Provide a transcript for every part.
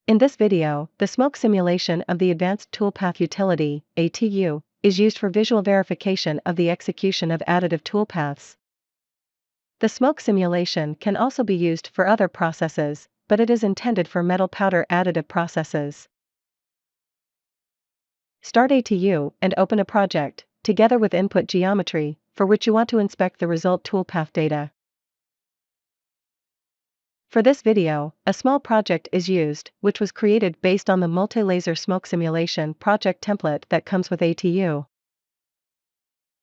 In this video, the smoke simulation of the Advanced Toolpath Utility, ATU, is used for visual verification of the execution of additive toolpaths. The smoke simulation can also be used for other processes, but it is intended for metal powder additive processes. Start ATU and open a project, together with input geometry, for which you want to inspect the result toolpath data. For this video, a small project is used, which was created based on the multi-laser smoke simulation project template that comes with ATU.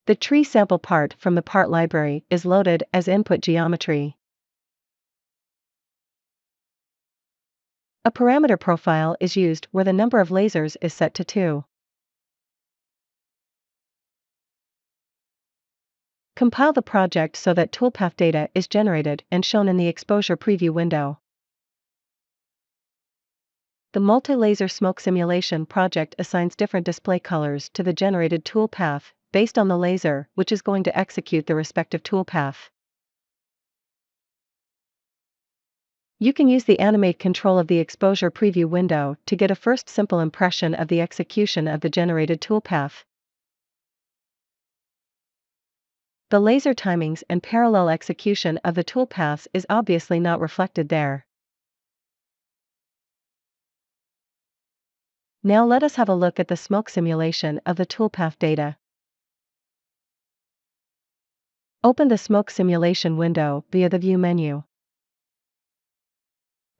The tree sample part from the part library is loaded as input geometry. A parameter profile is used where the number of lasers is set to 2. Compile the project so that toolpath data is generated and shown in the exposure preview window. The multi-laser smoke simulation project assigns different display colors to the generated toolpath, based on the laser which is going to execute the respective toolpath. You can use the animate control of the exposure preview window to get a first simple impression of the execution of the generated toolpath. The laser timings and parallel execution of the toolpaths is obviously not reflected there. Now let us have a look at the smoke simulation of the toolpath data. Open the smoke simulation window via the View menu.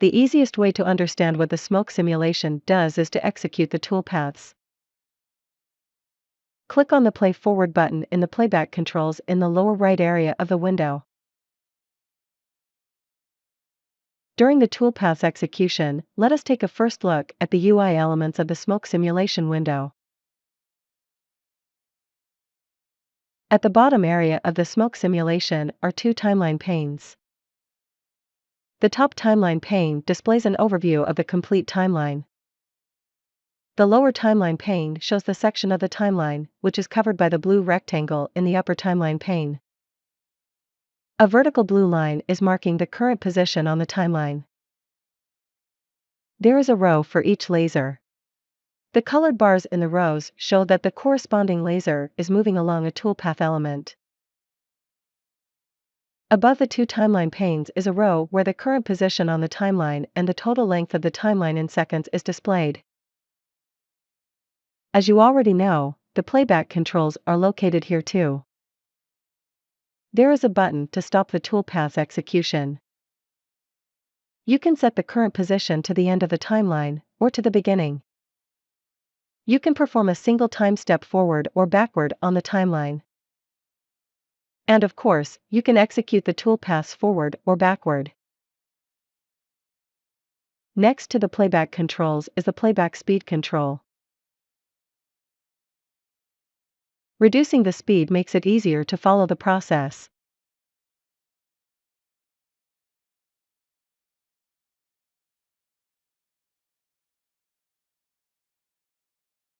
The easiest way to understand what the smoke simulation does is to execute the toolpaths. Click on the Play Forward button in the playback controls in the lower right area of the window. During the toolpath's execution, let us take a first look at the UI elements of the smoke simulation window. At the bottom area of the smoke simulation are 2 timeline panes. The top timeline pane displays an overview of the complete timeline. The lower timeline pane shows the section of the timeline, which is covered by the blue rectangle in the upper timeline pane. A vertical blue line is marking the current position on the timeline. There is a row for each laser. The colored bars in the rows show that the corresponding laser is moving along a toolpath element. Above the 2 timeline panes is a row where the current position on the timeline and the total length of the timeline in seconds is displayed. As you already know, the playback controls are located here too. There is a button to stop the toolpath's execution. You can set the current position to the end of the timeline, or to the beginning. You can perform a single time step forward or backward on the timeline. And of course, you can execute the toolpaths forward or backward. Next to the playback controls is the playback speed control. Reducing the speed makes it easier to follow the process.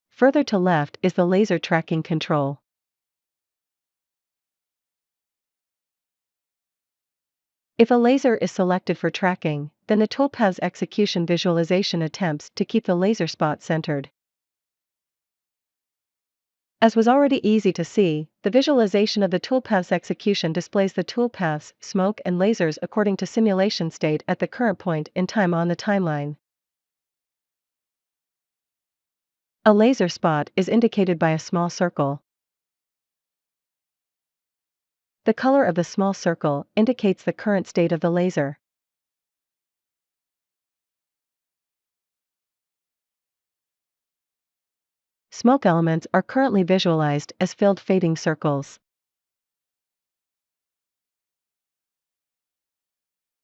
Further to left is the laser tracking control. If a laser is selected for tracking, then the toolpath's execution visualization attempts to keep the laser spot centered. As was already easy to see, the visualization of the toolpath's execution displays the toolpaths, smoke and lasers according to simulation state at the current point in time on the timeline. A laser spot is indicated by a small circle. The color of the small circle indicates the current state of the laser. Smoke elements are currently visualized as filled fading circles.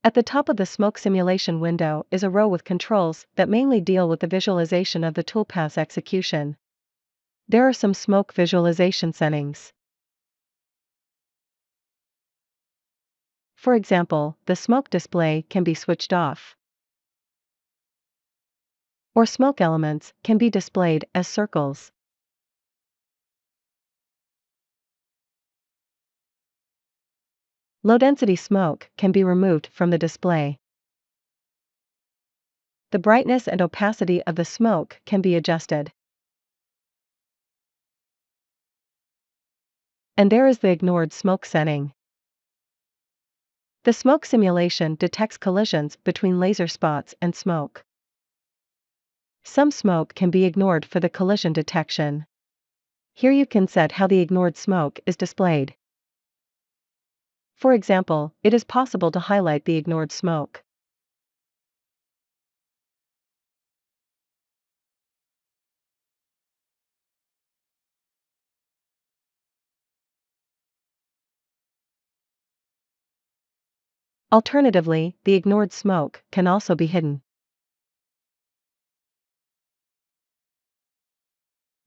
At the top of the smoke simulation window is a row with controls that mainly deal with the visualization of the toolpath's execution. There are some smoke visualization settings. For example, the smoke display can be switched off. Or smoke elements can be displayed as circles. Low-density smoke can be removed from the display. the brightness and opacity of the smoke can be adjusted. And there is the ignored smoke setting. The smoke simulation detects collisions between laser spots and smoke. Some smoke can be ignored for the collision detection. Here you can set how the ignored smoke is displayed. For example, it is possible to highlight the ignored smoke. Alternatively, the ignored smoke can also be hidden.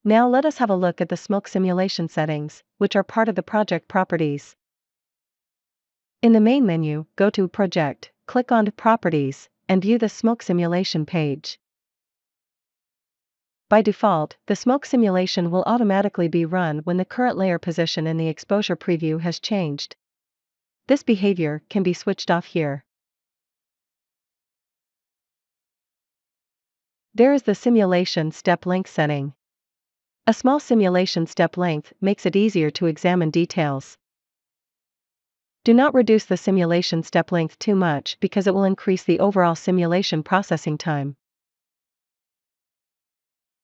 Now let us have a look at the smoke simulation settings, which are part of the project properties. In the main menu, go to Project, click on Properties, and view the smoke simulation page. By default, the smoke simulation will automatically be run when the current layer position in the exposure preview has changed. This behavior can be switched off here. There is the simulation step length setting. A small simulation step length makes it easier to examine details. Do not reduce the simulation step length too much because it will increase the overall simulation processing time.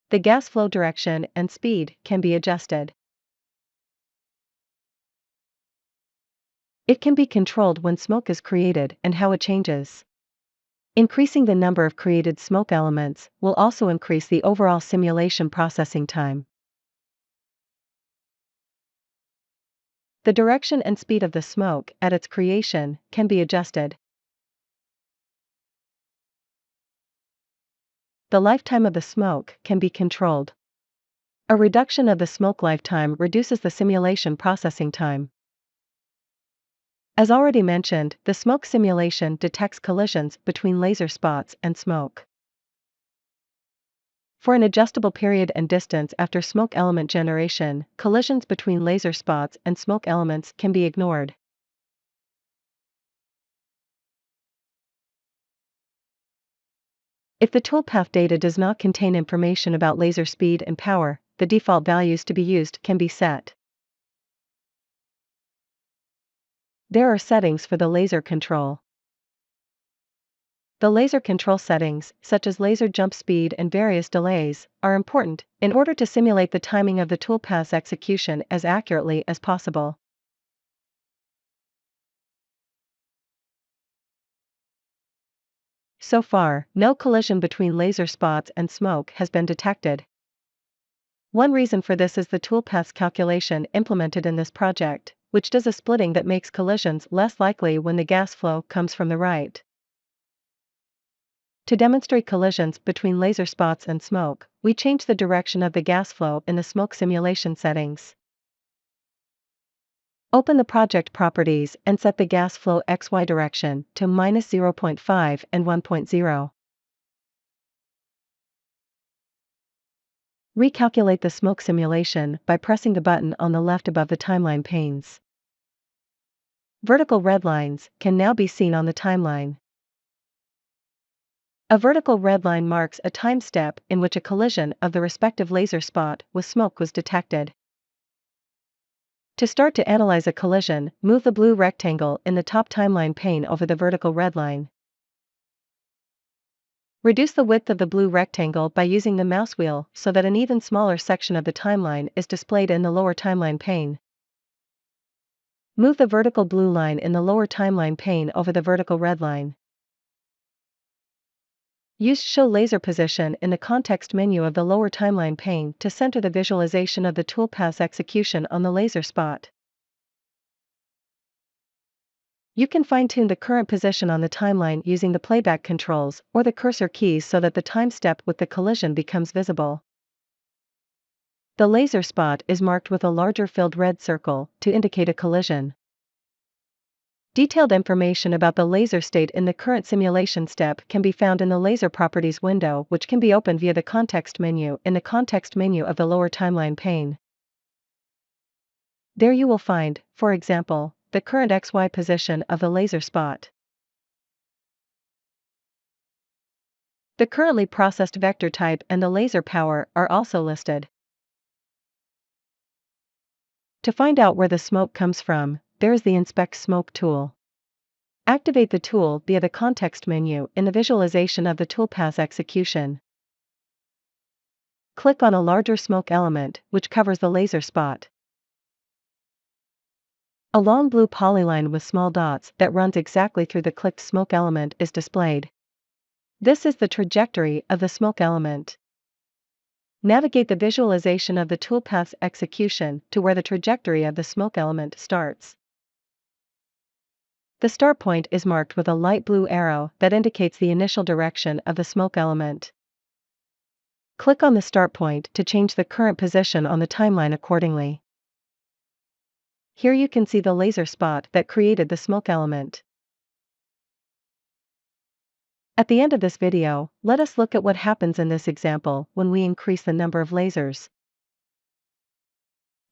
The gas flow direction and speed can be adjusted. It can be controlled when smoke is created and how it changes. Increasing the number of created smoke elements will also increase the overall simulation processing time. The direction and speed of the smoke at its creation can be adjusted. The lifetime of the smoke can be controlled. A reduction of the smoke lifetime reduces the simulation processing time. As already mentioned, the smoke simulation detects collisions between laser spots and smoke. For an adjustable period and distance after smoke element generation, collisions between laser spots and smoke elements can be ignored. If the toolpath data does not contain information about laser speed and power, the default values to be used can be set. There are settings for the laser control. The laser control settings, such as laser jump speed and various delays, are important in order to simulate the timing of the toolpath's execution as accurately as possible. So far, no collision between laser spots and smoke has been detected. One reason for this is the toolpaths calculation implemented in this project, which does a splitting that makes collisions less likely when the gas flow comes from the right. To demonstrate collisions between laser spots and smoke, we change the direction of the gas flow in the smoke simulation settings. Open the project properties and set the gas flow XY direction to -0.5 and 1.0. Recalculate the smoke simulation by pressing the button on the left above the timeline panes. Vertical red lines can now be seen on the timeline. A vertical red line marks a time step in which a collision of the respective laser spot with smoke was detected. To start to analyze a collision, move the blue rectangle in the top timeline pane over the vertical red line. Reduce the width of the blue rectangle by using the mouse wheel so that an even smaller section of the timeline is displayed in the lower timeline pane. Move the vertical blue line in the lower timeline pane over the vertical red line. Use Show Laser Position in the context menu of the lower timeline pane to center the visualization of the toolpath's execution on the laser spot. You can fine-tune the current position on the timeline using the playback controls or the cursor keys so that the time step with the collision becomes visible. The laser spot is marked with a larger filled red circle to indicate a collision. Detailed information about the laser state in the current simulation step can be found in the Laser Properties window, which can be opened via the context menu in the context menu of the lower timeline pane. There you will find, for example, the current XY position of the laser spot. The currently processed vector type and the laser power are also listed. To find out where the smoke comes from, there is the Inspect Smoke tool. Activate the tool via the context menu in the visualization of the Toolpaths execution. Click on a larger smoke element, which covers the laser spot. A long blue polyline with small dots that runs exactly through the clicked smoke element is displayed. This is the trajectory of the smoke element. Navigate the visualization of the Toolpaths execution to where the trajectory of the smoke element starts. The start point is marked with a light blue arrow that indicates the initial direction of the smoke element. Click on the start point to change the current position on the timeline accordingly. Here you can see the laser spot that created the smoke element. At the end of this video, let us look at what happens in this example when we increase the number of lasers.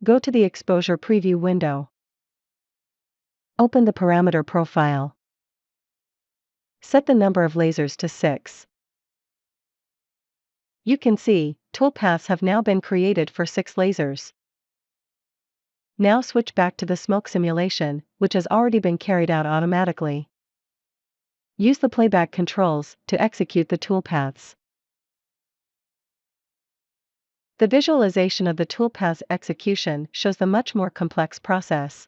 Go to the exposure preview window. Open the parameter profile. Set the number of lasers to 6. You can see, toolpaths have now been created for 6 lasers. Now switch back to the smoke simulation, which has already been carried out automatically. Use the playback controls to execute the toolpaths. The visualization of the toolpaths execution shows the much more complex process.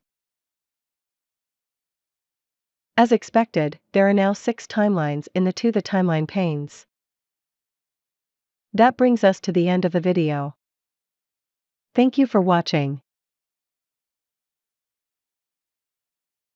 As expected, there are now 6 timelines in the timeline panes. That brings us to the end of the video. Thank you for watching.